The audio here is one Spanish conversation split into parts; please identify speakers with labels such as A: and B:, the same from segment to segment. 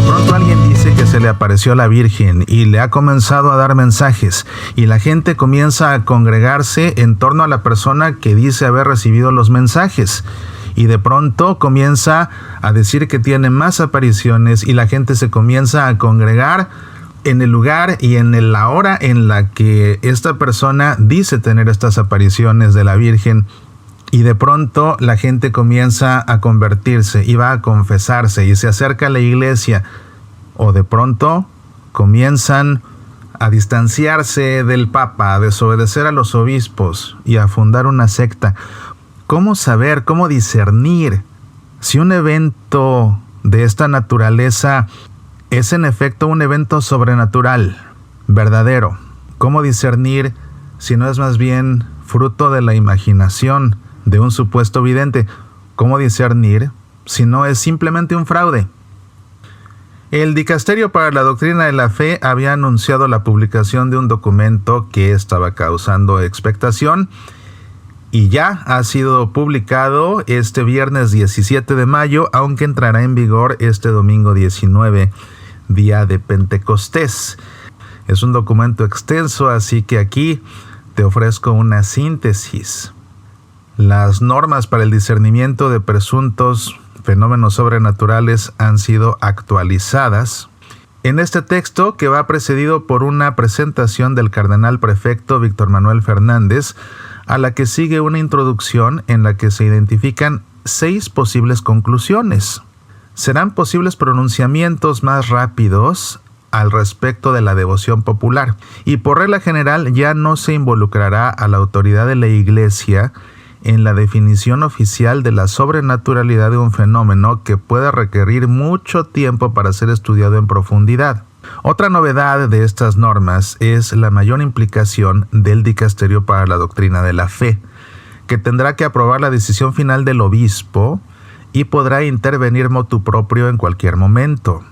A: Pronto alguien dice que se le apareció a la Virgen y le ha comenzado a dar mensajes, y la gente comienza a congregarse en torno a la persona que dice haber recibido los mensajes. Y de pronto comienza a decir que tiene más apariciones y la gente se comienza a congregar en el lugar y en la hora en la que esta persona dice tener estas apariciones de la Virgen. Y de pronto la gente comienza a convertirse y va a confesarse y se acerca a la iglesia. O de pronto comienzan a distanciarse del Papa, a desobedecer a los obispos y a fundar una secta. ¿Cómo saber, cómo discernir si un evento de esta naturaleza es en efecto un evento sobrenatural, verdadero? ¿Cómo discernir si no es más bien fruto de la imaginación de un supuesto vidente? ¿Cómo discernir si no es simplemente un fraude? El Dicasterio para la Doctrina de la Fe había anunciado la publicación de un documento que estaba causando expectación, y ya ha sido publicado este viernes 17 de mayo, aunque entrará en vigor este domingo 19, día de Pentecostés. Es un documento extenso, así que aquí te ofrezco una síntesis. Las normas para el discernimiento de presuntos fenómenos sobrenaturales han sido actualizadas. En este texto, que va precedido por una presentación del cardenal prefecto Víctor Manuel Fernández, a la que sigue una introducción en la que se identifican 6 posibles conclusiones. Serán posibles pronunciamientos más rápidos al respecto de la devoción popular, y por regla general ya no se involucrará a la autoridad de la Iglesia en la definición oficial de la sobrenaturalidad de un fenómeno que pueda requerir mucho tiempo para ser estudiado en profundidad. Otra novedad de estas normas es la mayor implicación del Dicasterio para la Doctrina de la Fe, que tendrá que aprobar la decisión final del obispo y podrá intervenir motu proprio en cualquier momento.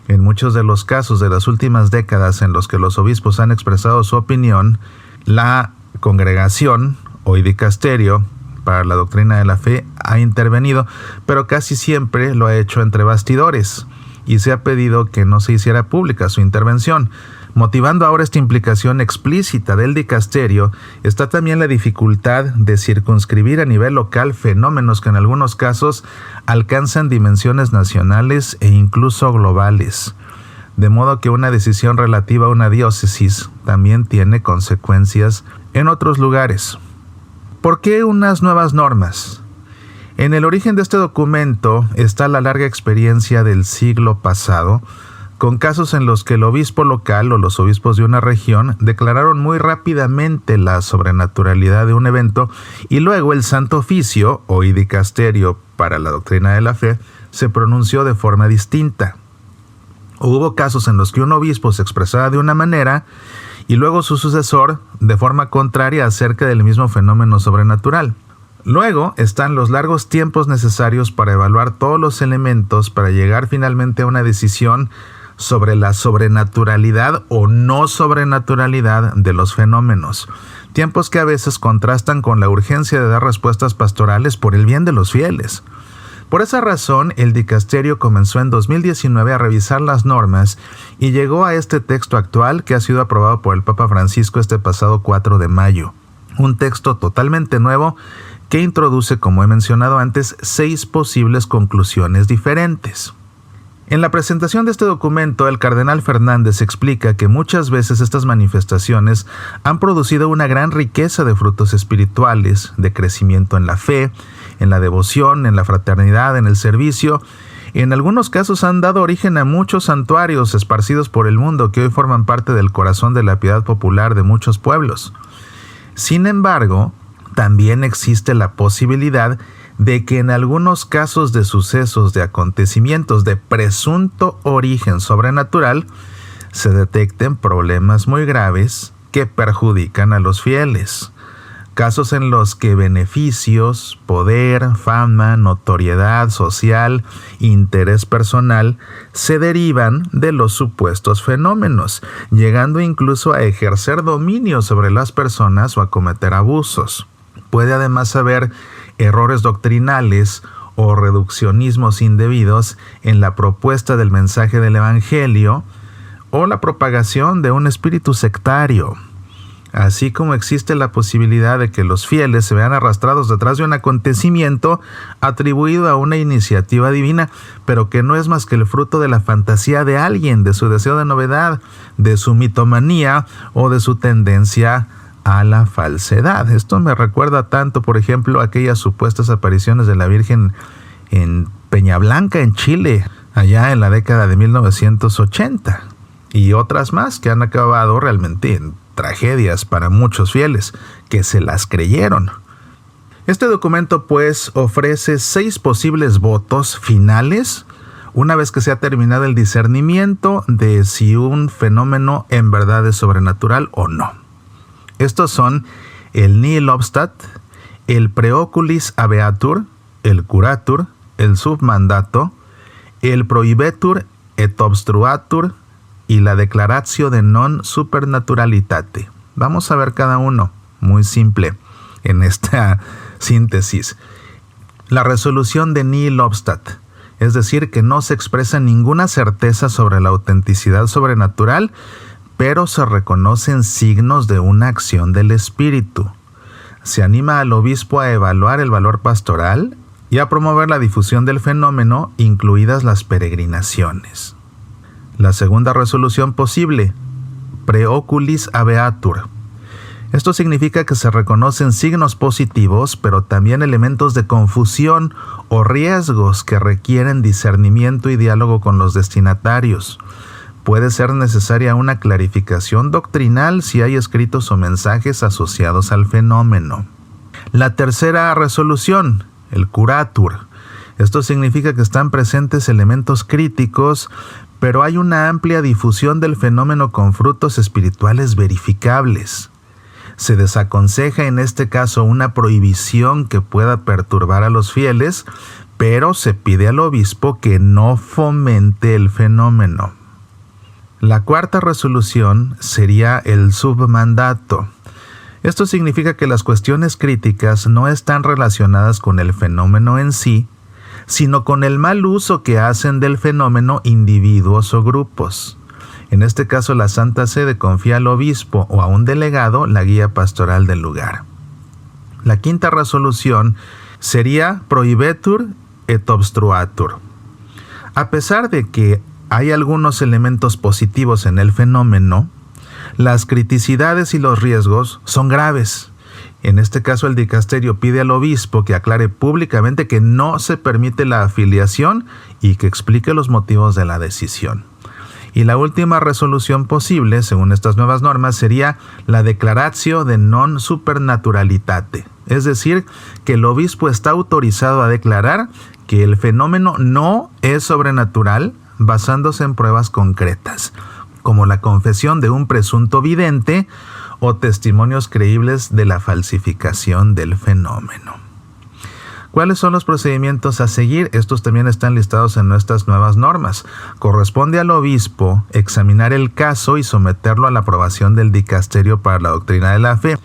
A: En muchos de los casos de las últimas décadas en los que los obispos han expresado su opinión, la congregación o Dicasterio para la Doctrina de la Fe ha intervenido, pero casi siempre lo ha hecho entre bastidores, y se ha pedido que no se hiciera pública su intervención. Motivando ahora esta implicación explícita del dicasterio, está también la dificultad de circunscribir a nivel local fenómenos que en algunos casos alcanzan dimensiones nacionales e incluso globales. De modo que una decisión relativa a una diócesis también tiene consecuencias en otros lugares. ¿Por qué unas nuevas normas? En el origen de este documento está la larga experiencia del siglo pasado, con casos en los que el obispo local o los obispos de una región declararon muy rápidamente la sobrenaturalidad de un evento, y luego el Santo Oficio o Dicasterio para la Doctrina de la Fe se pronunció de forma distinta. Hubo casos en los que un obispo se expresaba de una manera y luego su sucesor de forma contraria acerca del mismo fenómeno sobrenatural. Luego están los largos tiempos necesarios para evaluar todos los elementos para llegar finalmente a una decisión sobre la sobrenaturalidad o no sobrenaturalidad de los fenómenos. Tiempos que a veces contrastan con la urgencia de dar respuestas pastorales por el bien de los fieles. Por esa razón, el dicasterio comenzó en 2019 a revisar las normas y llegó a este texto actual que ha sido aprobado por el Papa Francisco este pasado 4 de mayo. Un texto totalmente nuevo que introduce, como he mencionado antes, 6 posibles conclusiones diferentes. En la presentación de este documento, el cardenal Fernández explica que muchas veces estas manifestaciones han producido una gran riqueza de frutos espirituales, de crecimiento en la fe, en la devoción, en la fraternidad, en el servicio. En algunos casos han dado origen a muchos santuarios esparcidos por el mundo que hoy forman parte del corazón de la piedad popular de muchos pueblos. Sin embargo, también existe la posibilidad de que en algunos casos de sucesos, de acontecimientos de presunto origen sobrenatural, se detecten problemas muy graves que perjudican a los fieles. Casos en los que beneficios, poder, fama, notoriedad social, interés personal se derivan de los supuestos fenómenos, llegando incluso a ejercer dominio sobre las personas o a cometer abusos. Puede además haber errores doctrinales o reduccionismos indebidos en la propuesta del mensaje del Evangelio o la propagación de un espíritu sectario, así como existe la posibilidad de que los fieles se vean arrastrados detrás de un acontecimiento atribuido a una iniciativa divina, pero que no es más que el fruto de la fantasía de alguien, de su deseo de novedad, de su mitomanía o de su tendencia a la falsedad. Esto me recuerda tanto, por ejemplo, aquellas supuestas apariciones de la Virgen en Peñablanca, en Chile, allá en la década de 1980, y otras más que han acabado realmente en tragedias para muchos fieles que se las creyeron. Este documento, pues, ofrece 6 posibles votos finales una vez que se ha terminado el discernimiento de si un fenómeno en verdad es sobrenatural o no. Estos son el nihil obstat, el preoculis habeatur, el curatur, el submandato, el prohibetur et obstruatur y la declaratio de non supernaturalitate. Vamos a ver cada uno, muy simple, en esta síntesis. La resolución de nihil obstat, es decir, que no se expresa ninguna certeza sobre la autenticidad sobrenatural, pero se reconocen signos de una acción del Espíritu. Se anima al obispo a evaluar el valor pastoral y a promover la difusión del fenómeno, incluidas las peregrinaciones. La segunda resolución posible, preoculis habeatur. Esto significa que se reconocen signos positivos, pero también elementos de confusión o riesgos que requieren discernimiento y diálogo con los destinatarios. Puede ser necesaria una clarificación doctrinal si hay escritos o mensajes asociados al fenómeno. La tercera resolución, el curatur. Esto significa que están presentes elementos críticos, pero hay una amplia difusión del fenómeno con frutos espirituales verificables. Se desaconseja en este caso una prohibición que pueda perturbar a los fieles, pero se pide al obispo que no fomente el fenómeno. La cuarta resolución sería el submandato. Esto significa que las cuestiones críticas no están relacionadas con el fenómeno en sí, sino con el mal uso que hacen del fenómeno individuos o grupos. En este caso, la Santa Sede confía al obispo o a un delegado la guía pastoral del lugar. La quinta resolución sería prohibetur et obstruatur. A pesar de que hay algunos elementos positivos en el fenómeno, las criticidades y los riesgos son graves. En este caso, el dicasterio pide al obispo que aclare públicamente que no se permite la afiliación y que explique los motivos de la decisión. Y la última resolución posible, según estas nuevas normas, sería la declaratio de non supernaturalitate. Es decir, que el obispo está autorizado a declarar que el fenómeno no es sobrenatural, basándose en pruebas concretas, como la confesión de un presunto vidente o testimonios creíbles de la falsificación del fenómeno. ¿Cuáles son los procedimientos a seguir? Estos también están listados en nuestras nuevas normas. Corresponde al obispo examinar el caso y someterlo a la aprobación del dicasterio para la doctrina de la fe.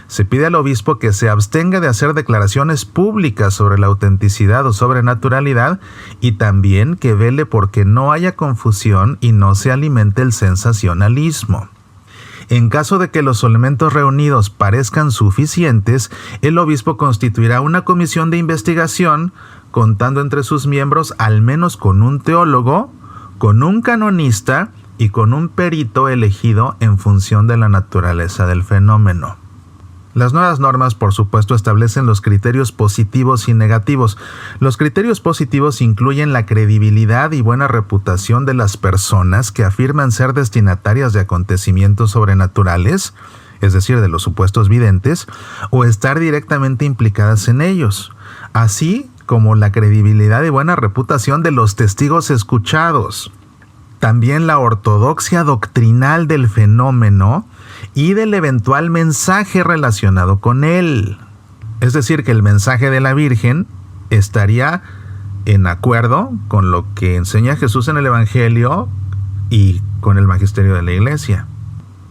A: Se pide al obispo que se abstenga de hacer declaraciones públicas sobre la autenticidad o sobrenaturalidad y también que vele porque no haya confusión y no se alimente el sensacionalismo. En caso de que los elementos reunidos parezcan suficientes, el obispo constituirá una comisión de investigación, contando entre sus miembros al menos con un teólogo, con un canonista y con un perito elegido en función de la naturaleza del fenómeno. Las nuevas normas, por supuesto, establecen los criterios positivos y negativos. Los criterios positivos incluyen la credibilidad y buena reputación de las personas que afirman ser destinatarias de acontecimientos sobrenaturales, es decir, de los supuestos videntes, o estar directamente implicadas en ellos, así como la credibilidad y buena reputación de los testigos escuchados. También la ortodoxia doctrinal del fenómeno y del eventual mensaje relacionado con él. Es decir, que el mensaje de la Virgen estaría en acuerdo con lo que enseña Jesús en el Evangelio y con el magisterio de la Iglesia.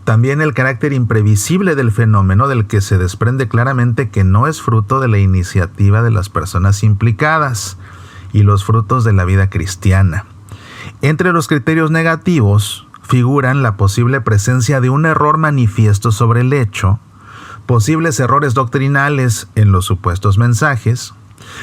A: También el carácter imprevisible del fenómeno, del que se desprende claramente que no es fruto de la iniciativa de las personas implicadas, y los frutos de la vida cristiana. Entre los criterios negativos figuran la posible presencia de un error manifiesto sobre el hecho, posibles errores doctrinales en los supuestos mensajes,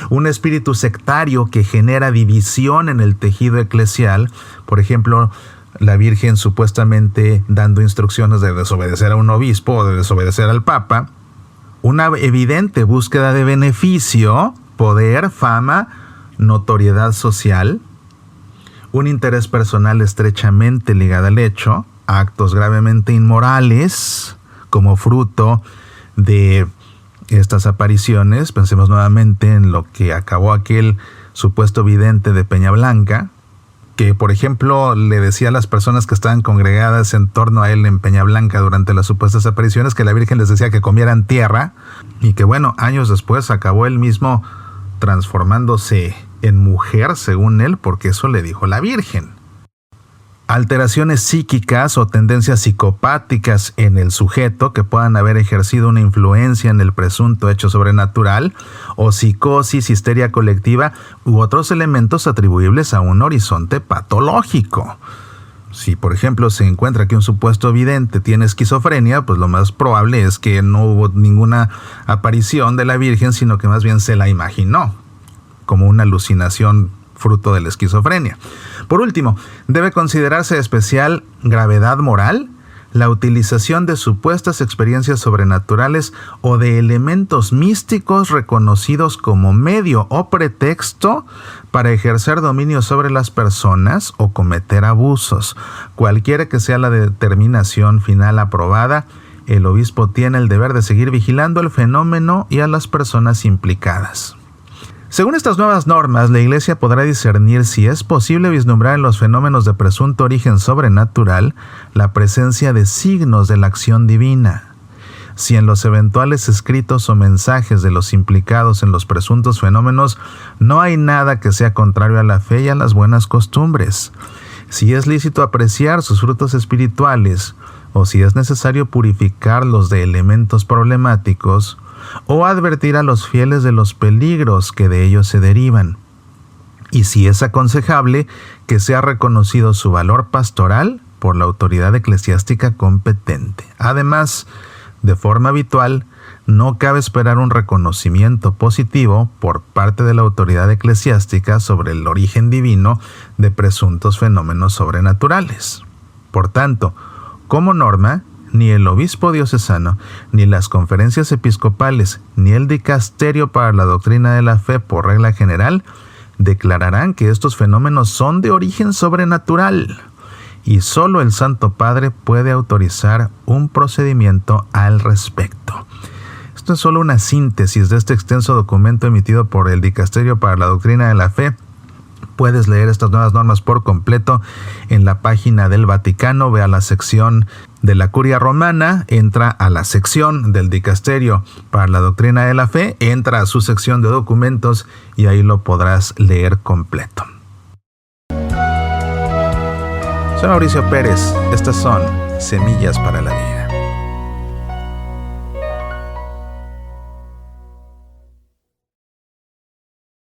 A: un espíritu sectario que genera división en el tejido eclesial, por ejemplo, la Virgen supuestamente dando instrucciones de desobedecer a un obispo o de desobedecer al Papa, una evidente búsqueda de beneficio, poder, fama, notoriedad social, un interés personal estrechamente ligado al hecho, actos gravemente inmorales como fruto de estas apariciones. Pensemos nuevamente en lo que acabó aquel supuesto vidente de Peña Blanca, que por ejemplo le decía a las personas que estaban congregadas en torno a él en Peña Blanca durante las supuestas apariciones que la Virgen les decía que comieran tierra, y que bueno, años después acabó él mismo transformándose en mujer, según él, porque eso le dijo la Virgen. Alteraciones psíquicas o tendencias psicopáticas en el sujeto que puedan haber ejercido una influencia en el presunto hecho sobrenatural, o psicosis, histeria colectiva u otros elementos atribuibles a un horizonte patológico. Si, por ejemplo, se encuentra que un supuesto vidente tiene esquizofrenia, pues lo más probable es que no hubo ninguna aparición de la Virgen, sino que más bien se la imaginó como una alucinación fruto de la esquizofrenia. Por último, debe considerarse de especial gravedad moral la utilización de supuestas experiencias sobrenaturales o de elementos místicos reconocidos como medio o pretexto para ejercer dominio sobre las personas o cometer abusos. Cualquiera que sea la determinación final aprobada, el obispo tiene el deber de seguir vigilando el fenómeno y a las personas implicadas. Según estas nuevas normas, la Iglesia podrá discernir si es posible vislumbrar en los fenómenos de presunto origen sobrenatural la presencia de signos de la acción divina. Si en los eventuales escritos o mensajes de los implicados en los presuntos fenómenos no hay nada que sea contrario a la fe y a las buenas costumbres. Si es lícito apreciar sus frutos espirituales, o si es necesario purificarlos de elementos problemáticos, o advertir a los fieles de los peligros que de ellos se derivan. Y si es aconsejable que sea reconocido su valor pastoral por la autoridad eclesiástica competente. Además, de forma habitual, no cabe esperar un reconocimiento positivo por parte de la autoridad eclesiástica sobre el origen divino de presuntos fenómenos sobrenaturales. Por tanto, como norma, ni el obispo diocesano, ni las conferencias episcopales, ni el dicasterio para la doctrina de la fe por regla general, declararán que estos fenómenos son de origen sobrenatural, y solo el Santo Padre puede autorizar un procedimiento al respecto. Esto es solo una síntesis de este extenso documento emitido por el Dicasterio para la Doctrina de la Fe. Puedes leer estas nuevas normas por completo en la página del Vaticano. Ve a la sección de la Curia Romana, entra a la sección del Dicasterio para la Doctrina de la Fe, entra a su sección de documentos y ahí lo podrás leer completo. Soy Mauricio Pérez, estas son Semillas para la Vida.